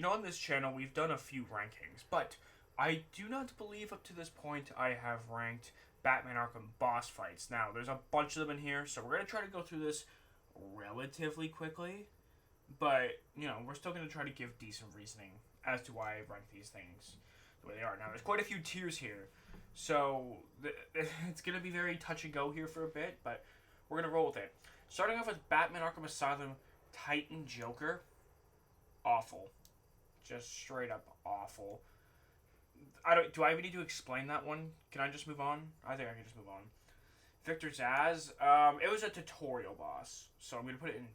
on this channel we've done a few rankings, but I do not believe up to this point I have ranked Batman Arkham boss fights. Now, there's a bunch of them in here, so we're going to try to go through this relatively quickly, but, we're still going to try to give decent reasoning as to why I rank these things the way they are. Now, there's quite a few tiers here, so it's going to be very touch and go here for a bit, but we're going to roll with it. Starting off with Batman Arkham Asylum Titan Joker. Awful. Just straight up awful. Do I even need to explain that one? Can I just move on? I think I can just move on. Victor Zsasz. It was a tutorial boss, so I'm going to put it in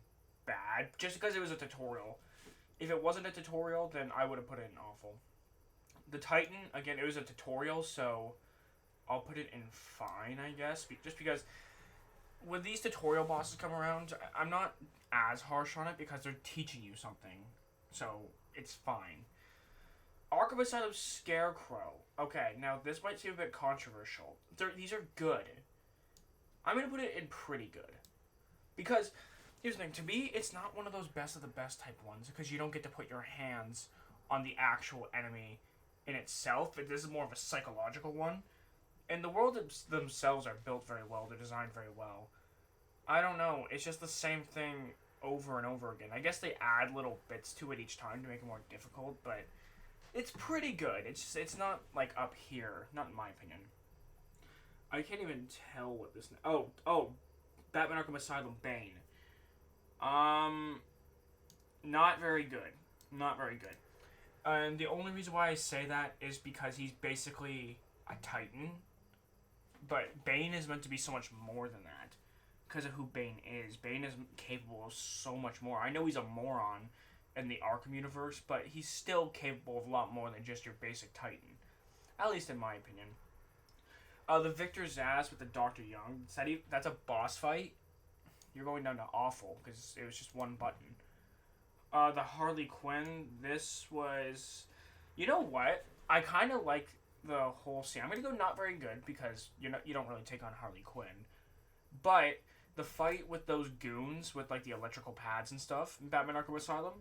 bad, just because it was a tutorial. If it wasn't a tutorial, then I would have put it in awful. The Titan, again, it was a tutorial, so I'll put it in fine, I guess. Just because when these tutorial bosses come around, I'm not as harsh on it because they're teaching you something. So, it's fine. Arkham Asylum Scarecrow. Okay, now this might seem a bit controversial. These are good. I'm going to put it in pretty good. Because, here's the thing, to me, it's not one of those best of the best type ones, because you don't get to put your hands on the actual enemy in itself. This is more of a psychological one. And the world themselves are built very well, they're designed very well. I don't know, it's just the same thing over and over again. I guess they add little bits to it each time to make it more difficult, but it's pretty good. It's not, like, up here, not in my opinion. I can't even tell what this... Oh, Batman Arkham Asylum Bane. Not very good. Not very good. And the only reason why I say that is because he's basically a Titan. But Bane is meant to be so much more than that. Because of who Bane is. Bane is capable of so much more. I know he's a moron in the Arkham universe, but he's still capable of a lot more than just your basic Titan. At least in my opinion. The Victor Zsasz with the Dr. Young. That's a boss fight. You're going down to awful, because it was just one button. The Harley Quinn. This was... You know what? I kind of like the whole scene. I'm going to go not very good, because you don't really take on Harley Quinn. But the fight with those goons, with like the electrical pads and stuff, in Batman Arkham Asylum,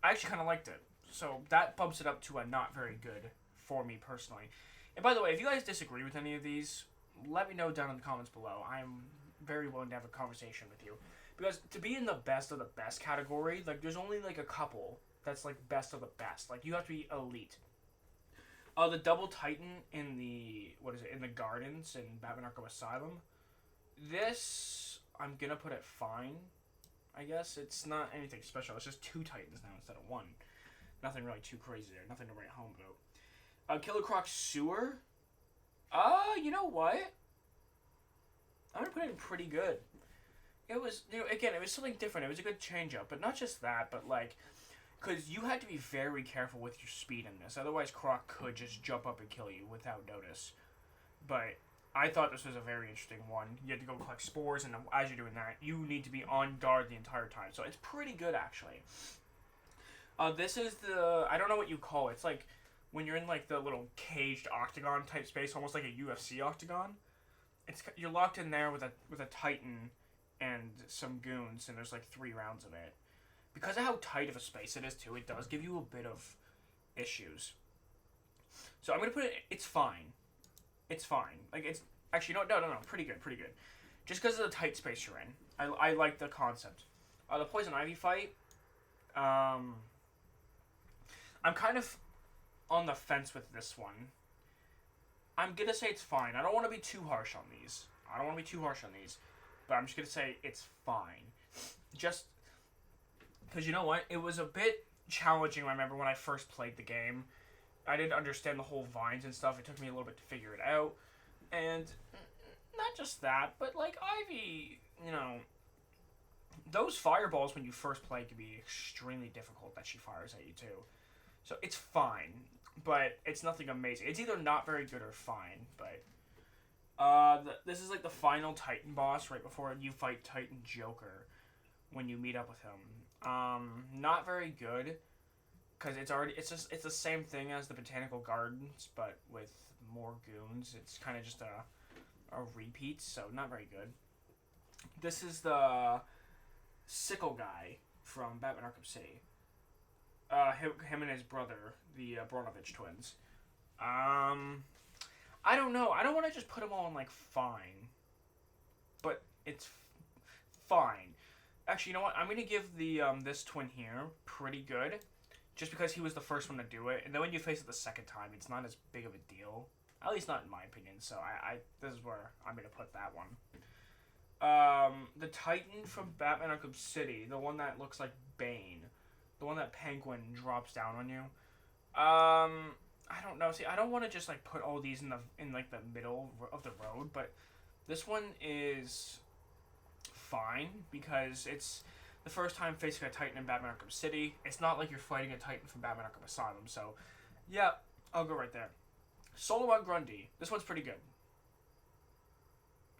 I actually kind of liked it. So that bumps it up to a not very good for me personally. And by the way, if you guys disagree with any of these, let me know down in the comments below. I'm very willing to have a conversation with you. Because to be in the best of the best category, like, there's only like a couple that's like best of the best. Like, you have to be elite. The Double Titan in the, in the Gardens in Batman Arkham Asylum. This, I'm gonna put it fine, I guess. It's not anything special. It's just 2 Titans now instead of 1. Nothing really too crazy there. Nothing to write home about. Killer Croc Sewer. You know what? I'm gonna put it in pretty good. It was, again, it was something different. It was a good change-up. But not just that, but, like, because you had to be very careful with your speed in this. Otherwise, Croc could just jump up and kill you without notice. But I thought this was a very interesting one. You had to go collect spores, and as you're doing that, you need to be on guard the entire time. So it's pretty good, actually. This is the, I don't know what you call it. It's like when you're in, like, the little caged octagon type space, almost like a UFC octagon. You're locked in there with a Titan and some goons, and there's like 3 rounds of it. Because of how tight of a space it is too, it does give you a bit of issues. So I'm gonna put it. It's fine. It's fine. Like, it's actually no, pretty good. Just because of the tight space you're in, I like the concept. The Poison Ivy fight. I'm kind of on the fence with this one. I'm gonna say it's fine. I don't want to be too harsh on these. But I'm just gonna say it's fine. Just because, you know what? It was a bit challenging, I remember, when I first played the game. I didn't understand the whole vines and stuff. It took me a little bit to figure it out. And not just that, but, like, Ivy, those fireballs when you first play can be extremely difficult that she fires at you, too. So it's fine, but it's nothing amazing. It's either not very good or fine, but this is like the final Titan boss right before you fight Titan Joker when you meet up with him. Not very good, because it's the same thing as the Botanical Gardens, but with more goons. It's kind of just a repeat, so not very good. This is the Sickle guy from Batman Arkham City. Him and his brother, the Bronovich twins. I don't know. I don't want to just put them all in like fine, but it's fine. Actually, you know what? I'm gonna give the this twin here pretty good, just because he was the first one to do it, and then when you face it the second time, it's not as big of a deal. At least not in my opinion. So I this is where I'm gonna put that one. The Titan from Batman Arkham City, the one that looks like Bane, the one that Penguin drops down on you. I don't know. See, I don't want to just like put all these in like the middle of the road, but this one is fine because it's the first time facing a Titan in Batman Arkham City. It's not like you're fighting a Titan from Batman Arkham Asylum, so yeah, I'll go right there. Solomon Grundy. This one's pretty good.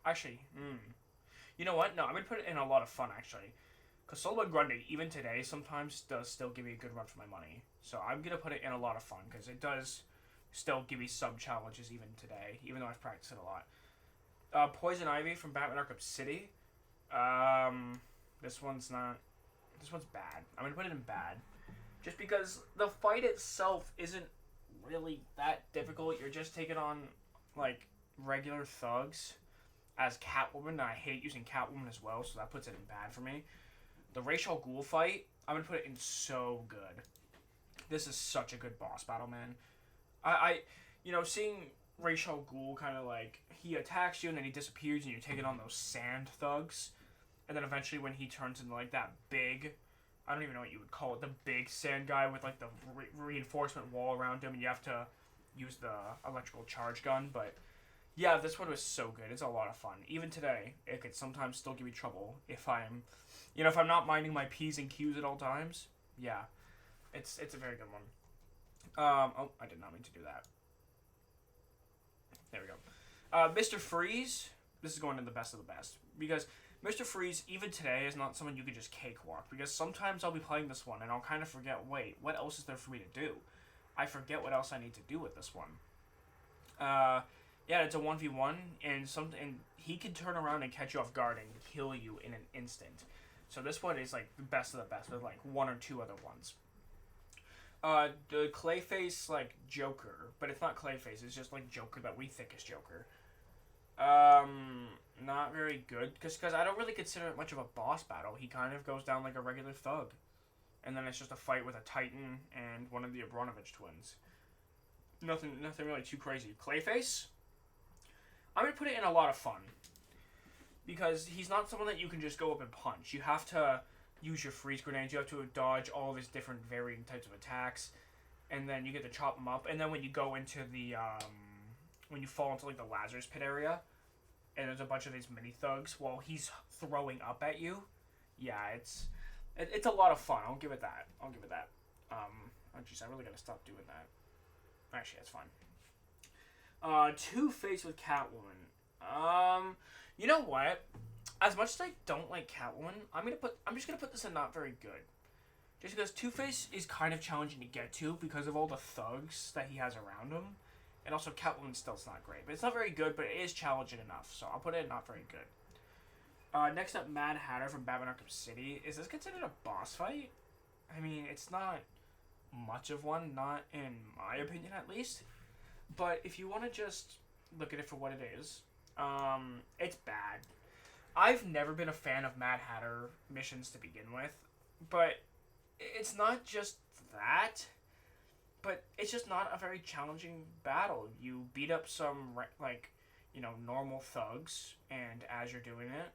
Actually, you know what? No, I'm gonna put it in a lot of fun actually. Because Solomon Grundy, even today, sometimes does still give me a good run for my money. So I'm going to put it in a lot of fun, because it does still give me sub-challenges even today, even though I've practiced it a lot. Poison Ivy from Batman Arkham City. This one's not... This one's bad. I'm going to put it in bad. Just because the fight itself isn't really that difficult. You're just taking on, like, regular thugs as Catwoman. And I hate using Catwoman as well, so that puts it in bad for me. The Ra's al Ghul fight, I'm gonna put it in so good. This is such a good boss battle, man. Seeing Ra's al Ghul kind of like, he attacks you and then he disappears and you're taking on those sand thugs. And then eventually when he turns into like that big, I don't even know what you would call it, the big sand guy with like the reinforcement wall around him and you have to use the electrical charge gun. But yeah, this one was so good. It's a lot of fun. Even today, it could sometimes still give me trouble if I'm not minding my P's and Q's at all times. Yeah, it's a very good one. I did not mean to do that. There we go. Mr. Freeze. This is going to the best of the best. Because Mr. Freeze, even today, is not someone you could just cakewalk. Because sometimes I'll be playing this one and I'll kind of forget, wait, what else is there for me to do? I forget what else I need to do with this one. Yeah, it's a 1v1, and he can turn around and catch you off guard and kill you in an instant. So this one is like the best of the best with like one or two other ones. The Clayface like Joker, but it's not Clayface, it's just like Joker that we think is Joker. Not very good, because I don't really consider it much of a boss battle. He kind of goes down like a regular thug. And then it's just a fight with a Titan and one of the Abramovich twins. Nothing really too crazy. Clayface? I'm going to put it in a lot of fun. Because he's not someone that you can just go up and punch. You have to use your freeze grenades. You have to dodge all of his different varying types of attacks. And then you get to chop him up. And then when you go into the, when you fall into like the Lazarus pit area, and there's a bunch of these mini thugs while he's throwing up at you. Yeah, it's a lot of fun. I'll give it that. Oh jeez, I really gotta stop doing that. Actually, that's fine. Two-Face with Catwoman. You know what? As much as I don't like Catwoman, I'm just gonna put this in not very good. Just because Two-Face is kind of challenging to get to because of all the thugs that he has around him. And also Catwoman still's not great. But it's not very good, but it is challenging enough. So I'll put it in not very good. Next up, Mad Hatter from Batman Arkham City. Is this considered a boss fight? I mean, it's not much of one, not in my opinion at least. But if you want to just look at it for what it is, it's bad. I've never been a fan of Mad Hatter missions to begin with, but it's not just that, but it's just not a very challenging battle. You beat up some, normal thugs, and as you're doing it,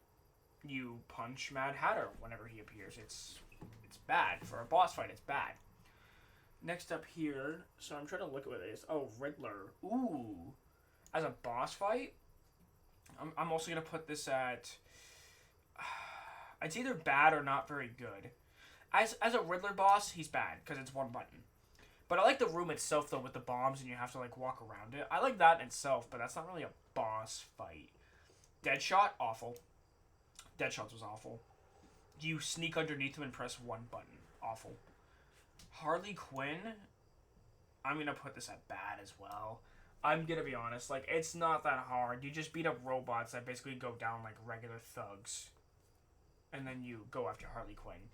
you punch Mad Hatter whenever he appears. It's bad. For a boss fight, it's bad. Next up here, so I'm trying to look at what it is. Oh, Riddler. Ooh. As a boss fight, I'm also going to put this at... It's either bad or not very good. As a Riddler boss, he's bad, because it's one button. But I like the room itself, though, with the bombs, and you have to, walk around it. I like that in itself, but that's not really a boss fight. Deadshot, awful. Deadshot was awful. You sneak underneath him and press one button. Awful. Harley Quinn, I'm going to put this at bad as well. I'm going to be honest, it's not that hard. You just beat up robots that basically go down like regular thugs. And then you go after Harley Quinn.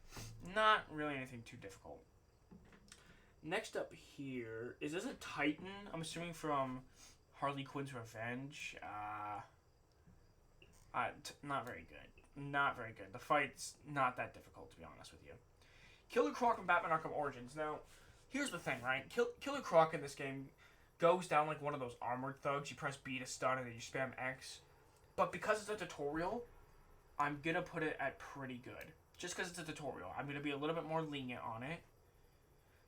Not really anything too difficult. Next up here, is this a Titan? I'm assuming from Harley Quinn's Revenge. Not very good. Not very good. The fight's not that difficult, to be honest with you. Killer Croc from Batman Arkham Origins. Now, here's the thing, right? Killer Croc in this game goes down like one of those armored thugs. You press B to stun and then you spam X. But because it's a tutorial, I'm going to put it at pretty good. Just because it's a tutorial. I'm going to be a little bit more lenient on it.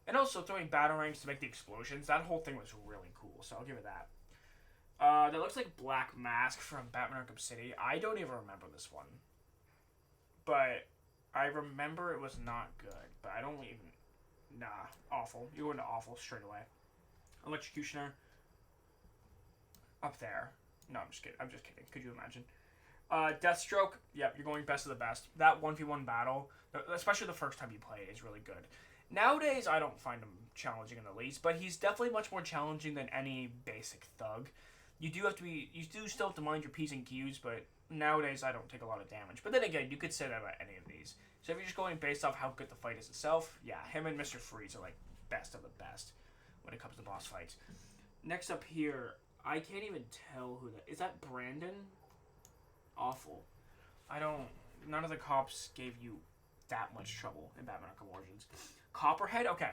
And also throwing batarangs to make the explosions. That whole thing was really cool, so I'll give it that. That looks like Black Mask from Batman Arkham City. I don't even remember this one. But I remember it was not good. But I don't even... Nah, awful. You go into awful straight away. Electrocutioner. Up there. No, I'm just kidding. I'm just kidding. Could you imagine? Deathstroke. Yep, you're going best of the best. That 1v1 battle, especially the first time you play it, is really good. Nowadays, I don't find him challenging in the least, but he's definitely much more challenging than any basic thug. You do still have to mind your P's and Q's, but nowadays I don't take a lot of damage. But then again, you could say that about any of these. So if you're just going based off how good the fight is itself, yeah, him and Mr. Freeze are like best of the best when it comes to boss fights. Next up here, I can't even tell who that is. That Brandon? Awful. None of the cops gave you that much trouble in Batman Arkham Origins. Copperhead? Okay.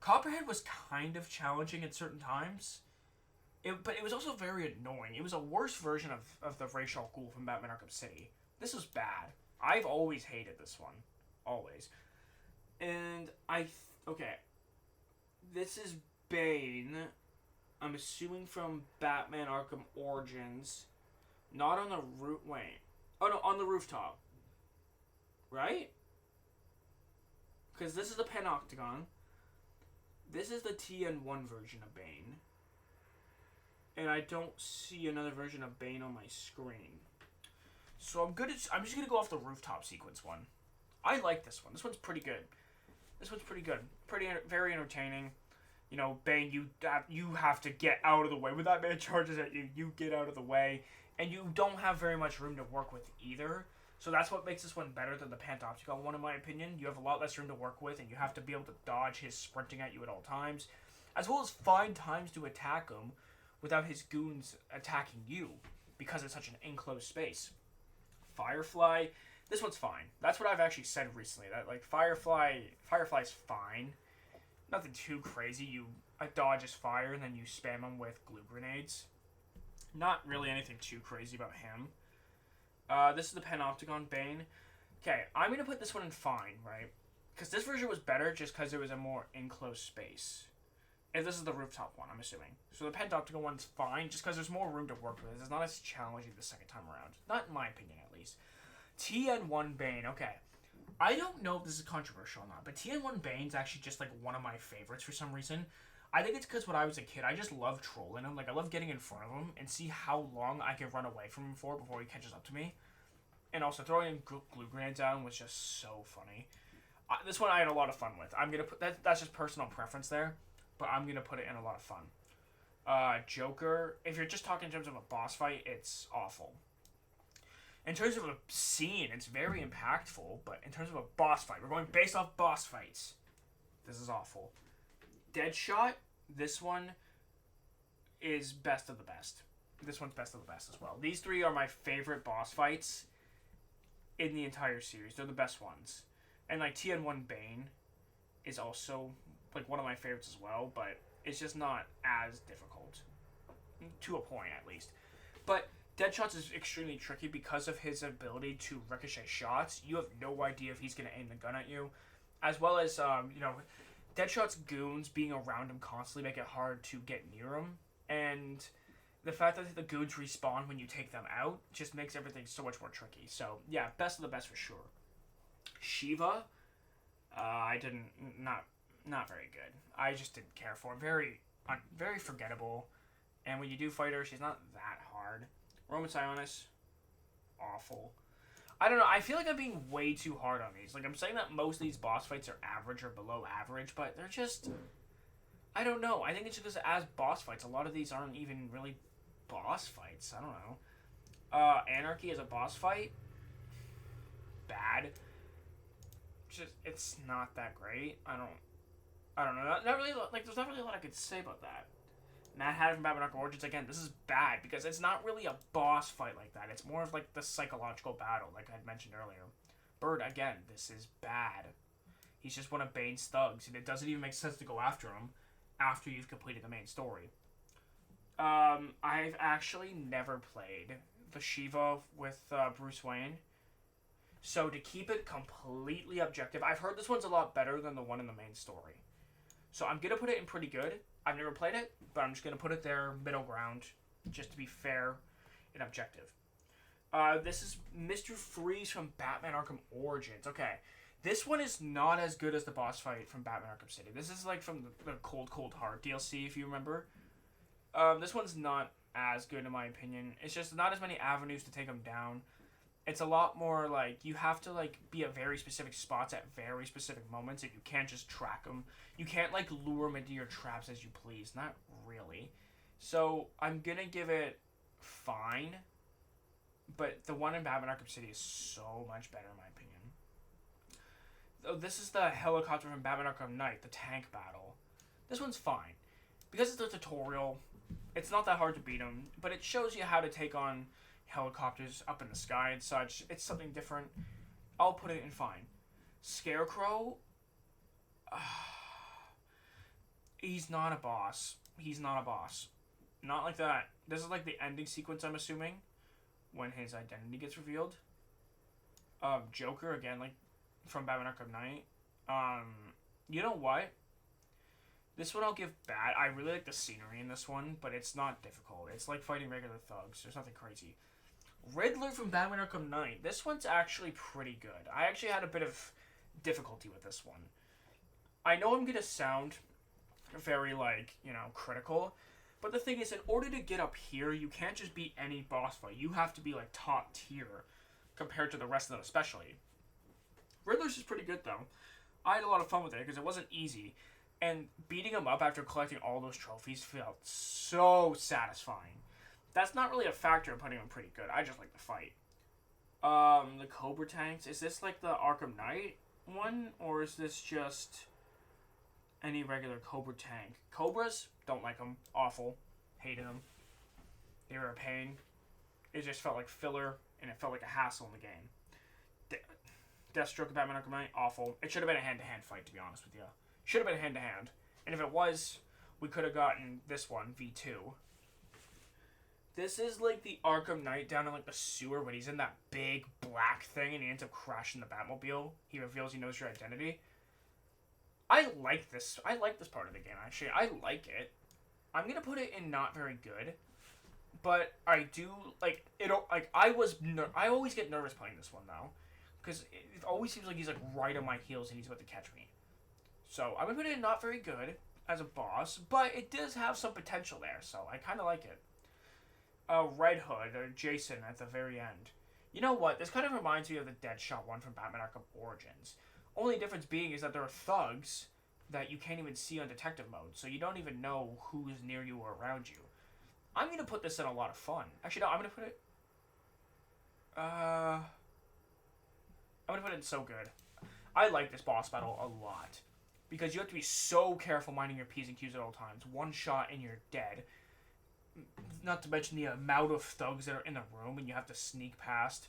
Copperhead was kind of challenging at certain times. But it was also very annoying. It was a worse version of the Ra's al Ghul from Batman Arkham City. This was bad. I've always hated this one. Always. And okay. This is Bane. I'm assuming from Batman Arkham Origins. Not on the roof. Wait. Oh no, on the rooftop. Right? Because this is the Panopticon. This is the TN1 version of Bane. And I don't see another version of Bane on my screen. So I'm just going to go off the rooftop sequence one. I like this one. This one's pretty good. Very entertaining. You know, Bane, you have to get out of the way. When that man charges at you, you get out of the way. And you don't have very much room to work with either. So that's what makes this one better than the Panopticon one, in my opinion. You have a lot less room to work with, and you have to be able to dodge his sprinting at you at all times. As well as find times to attack him without his goons attacking you, because it's such an enclosed space. Firefly, this one's fine. That's what I've actually said recently, that like Firefly's fine. Nothing too crazy. You dodge his fire, and then you spam him with glue grenades. Not really anything too crazy about him. This is the Panopticon Bane. Okay, I'm going to put this one in fine, right? Because this version was better just because it was a more enclosed space. And this is the rooftop one, I'm assuming. So the Panopticon one's fine just because there's more room to work with. It's not as challenging the second time around. Not in my opinion, at least. TN1 Bane, okay. I don't know if this is controversial or not, but TN1 Bane's actually just like one of my favorites for some reason. I think it's because when I was a kid, I just loved trolling him. Like, I love getting in front of him and see how long I can run away from him for before he catches up to me. And also, throwing glue grenades at him was just so funny. This one I had a lot of fun with. I'm going to put... That's just personal preference there, but I'm going to put it in a lot of fun. Joker, if you're just talking in terms of a boss fight, it's awful. In terms of a scene, it's very impactful, but in terms of a boss fight, we're going based off boss fights. This is awful. Deadshot, this one is best of the best. This one's best of the best as well. These three are my favorite boss fights in the entire series. They're the best ones. And like TN1 Bane is also like one of my favorites as well, but it's just not as difficult. To a point, at least. But Deadshot's is extremely tricky because of his ability to ricochet shots. You have no idea if he's going to aim the gun at you. As well as, Deadshot's goons being around him constantly make it hard to get near him. And the fact that the goons respawn when you take them out just makes everything so much more tricky. So, yeah, best of the best for sure. Shiva, not very good. I just didn't care for her. Very forgettable. And when you do fight her, she's not that hard. Roman Sionis, awful. I don't know, I feel like I'm being way too hard on these. Like, I'm saying that most of these boss fights are average or below average, but they're just... I don't know. I think it's just because as boss fights, a lot of these aren't even really boss fights. I don't know. Anarchy as a boss fight? Bad. It's not that great. I don't know. Not really. Like, there's not really a lot I could say about that. Mad Hatter from Batman Arkham Origins, again, this is bad because it's not really a boss fight like that. It's more of like the psychological battle, like I had mentioned earlier. Bird, again, this is bad. He's just one of Bane's thugs, and it doesn't even make sense to go after him after you've completed the main story. I've actually never played the Shiva with Bruce Wayne. So to keep it completely objective, I've heard this one's a lot better than the one in the main story. So I'm going to put it in pretty good. I've never played it, but I'm just going to put it there, middle ground, just to be fair and objective. This is Mr. Freeze from Batman Arkham Origins. Okay, this one is not as good as the boss fight from Batman Arkham City. This is like from the Cold Cold Heart DLC, if you remember. This one's not as good in my opinion. It's just not as many avenues to take him down. It's a lot more like you have to like be at very specific spots at very specific moments. If you can't just track them, you can't like lure them into your traps as you please. Not really. So I'm gonna give it fine. But the one in Batman Arkham City is so much better in my opinion. Oh, this is the helicopter from Batman Arkham Knight, the tank battle. This one's fine. Because it's a tutorial, it's not that hard to beat them, but it shows you how to take on helicopters up in the sky and such. It's something different. I'll put it in fine. Scarecrow, he's not a boss. He's not a boss. Not like that. This is like the ending sequence, I'm assuming, when his identity gets revealed. Joker, again, like, from Batman Arkham Knight. You know what? This one I'll give bad. I really like the scenery in this one, but it's not difficult. It's like fighting regular thugs. There's nothing crazy. Riddler from Batman Arkham Knight. This one's actually pretty good. I actually had a bit of difficulty with this one. I know I'm going to sound very, like, you know, critical, but the thing is, in order to get up here, you can't just beat any boss fight. You have to be, like, top tier compared to the rest of them, especially. Riddler's is pretty good, though. I had a lot of fun with it because it wasn't easy. And beating him up after collecting all those trophies felt so satisfying. That's not really a factor in putting him pretty good. I just like the fight. The Cobra tanks. Is this like the Arkham Knight one? Or is this just any regular Cobra tank? Cobras? Don't like them. Awful. Hated them. They were a pain. It just felt like filler, and it felt like a hassle in the game. Deathstroke of Batman Arkham Knight? Awful. It should have been a hand-to-hand fight, to be honest with you. Should have been hand-to-hand. And if it was, we could have gotten this one, V2. This is like the Arkham Knight down in like the sewer when he's in that big black thing and he ends up crashing the Batmobile. He reveals he knows your identity. I like this. I like this part of the game, actually. I like it. I'm going to put it in not very good. But I do, like, I always get nervous playing this one, though. Because it always seems like he's like right on my heels and he's about to catch me. So I'm going to put it in not very good as a boss, but it does have some potential there, so I kind of like it. Red Hood, or Jason at the very end. You know what? This kind of reminds me of the Deadshot one from Batman Arkham Origins. Only difference being is that there are thugs that you can't even see on detective mode, so you don't even know who's near you or around you. I'm going to put this in a lot of fun. Actually, no, I'm going to put it... I'm going to put it in so good. I like this boss battle a lot. Because you have to be so careful minding your P's and Q's at all times. One shot and you're dead. Not to mention the amount of thugs that are in the room and you have to sneak past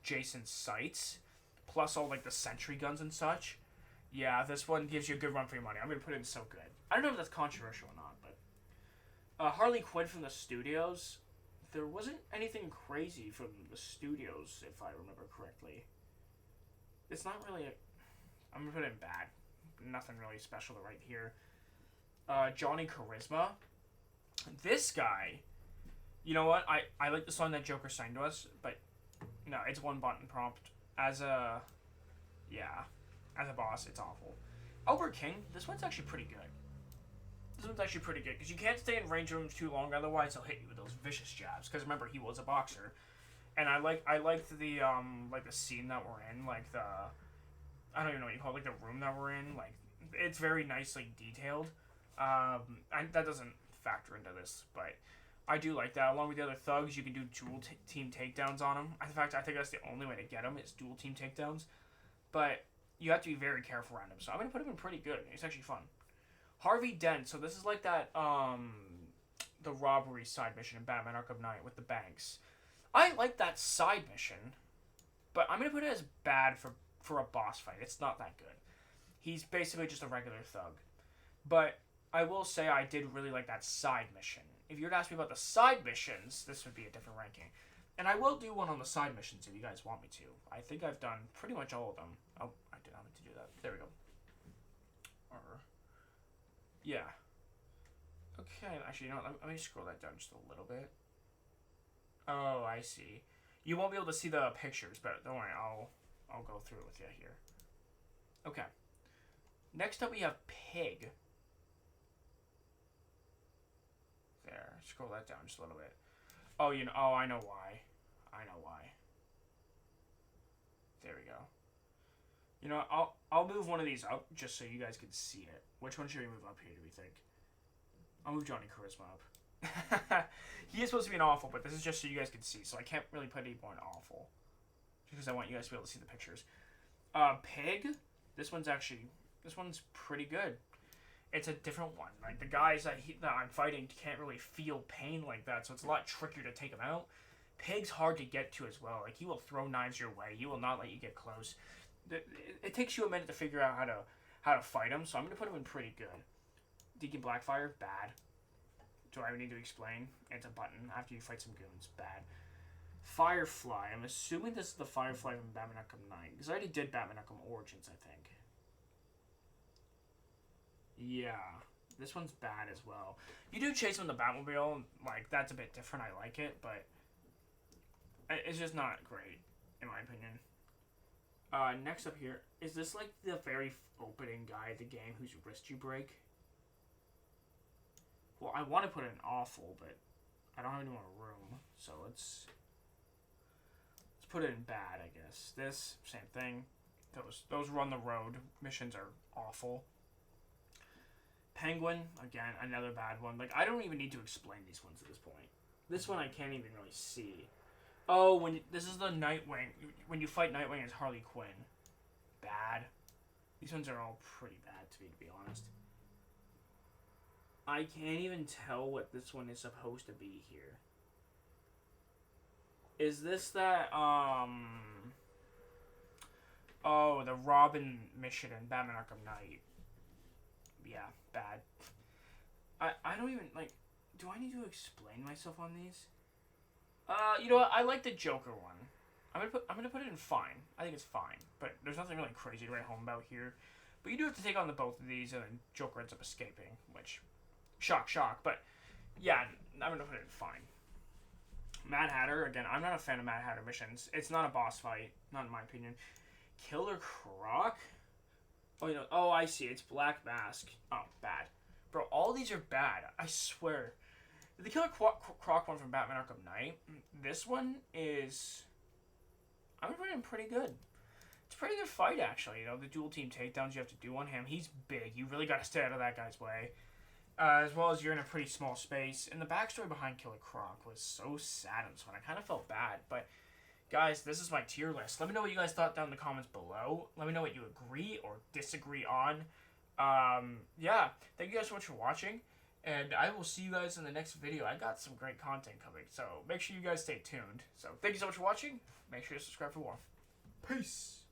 Jason's sights. Plus all like the sentry guns and such. Yeah, this one gives you a good run for your money. I'm going to put it in so good. I don't know if that's controversial or not, but... Harley Quinn from the studios. There wasn't anything crazy from the studios, if I remember correctly. It's not really I'm going to put it in bad. Nothing really special to write here. Johnny Charisma. This guy, you know what? I like the song that Joker sang to us, but no, it's one button prompt. As a boss, it's awful. Albert King, this one's actually pretty good. This one's actually pretty good, because you can't stay in range rooms too long, otherwise he'll hit you with those vicious jabs, because remember, he was a boxer. And I liked the, like the scene that we're in, like the... I don't even know what you call it, like the room that we're in. Like, it's very nicely detailed. That doesn't factor into this, but I do like that. Along with the other thugs, you can do dual team takedowns on them. In fact, I think that's the only way to get them is dual team takedowns. But you have to be very careful around him. So I'm going to put him in pretty good. It's actually fun. Harvey Dent. So this is like that, the robbery side mission in Batman Arkham Knight with the banks. I like that side mission, but I'm going to put it as bad for a boss fight. It's not that good. He's basically just a regular thug. But I will say I did really like that side mission. If you were to ask me about the side missions, this would be a different ranking. And I will do one on the side missions if you guys want me to. I think I've done pretty much all of them. Oh, I did not mean to do that. There we go. Yeah. Okay, actually, you know what? Let me scroll that down just a little bit. Oh, I see. You won't be able to see the pictures, but don't worry, I'll go through it with you here. Okay. Next up, we have Pig. There. Scroll that down just a little bit. Oh, you know. Oh, I know why. I know why. There we go. You know, I'll move one of these up just so you guys can see it. Which one should we move up here, do we think? I'll move Johnny Charisma up. He is supposed to be an awful, but this is just so you guys can see. So I can't really put any more in awful. Because I want you guys to be able to see the pictures. Pig. This one's pretty good. It's a different one. Like, the guys that I'm fighting can't really feel pain like that, so it's a lot trickier to take them out. Pig's hard to get to as well. Like, he will throw knives your way. He will not let you get close. It takes you a minute to figure out how to fight him, so I'm going to put him in pretty good. Deacon Blackfire, bad. Do I need to explain? It's a button after you fight some goons. Bad. Firefly. I'm assuming this is the Firefly from Batman Arkham Knight, because I already did Batman Arkham Origins, I think. Yeah, this one's bad as well. You do chase him in the Batmobile, like, that's a bit different. I like it, but it's just not great, in my opinion. Next up here, is this like the very opening guy of the game whose wrist you break? Well, I want to put it in awful, but I don't have any more room, so let's put it in bad, I guess. This, same thing. Those run the road missions are awful. Penguin, again, another bad one. Like, I don't even need to explain these ones at this point. This one I can't even really see. Oh, this is the Nightwing. When you fight Nightwing as Harley Quinn. Bad. These ones are all pretty bad, to be honest. I can't even tell what this one is supposed to be here. Is this that, oh, the Robin mission in Batman Arkham Knight. Yeah, bad. I don't even, like, do I need to explain myself on these? You know what? I like the Joker one. I'm gonna put it in fine. I think it's fine, but there's nothing really crazy to write home about here. But you do have to take on the both of these, and then Joker ends up escaping, which, shock. But yeah, I'm gonna put it in fine. Mad Hatter, again, I'm not a fan of Mad Hatter missions. It's not a boss fight, not in my opinion. Killer Croc. Oh, you know, oh, I see. It's Black Mask. Oh, bad. Bro, all these are bad. I swear. The Killer Croc one from Batman Arkham Knight, this one is... I'm going to put it in pretty good. It's a pretty good fight, actually. You know, the dual team takedowns you have to do on him. He's big. You really got to stay out of that guy's way. As well as you're in a pretty small space. And the backstory behind Killer Croc was so sad on this one. I kind of felt bad, but... Guys, this is my tier list. Let me know what you guys thought down in the comments below. Let me know what you agree or disagree on. Yeah, thank you guys so much for watching. And I will see you guys in the next video. I got some great content coming, so make sure you guys stay tuned. So thank you so much for watching. Make sure to subscribe for more. Peace.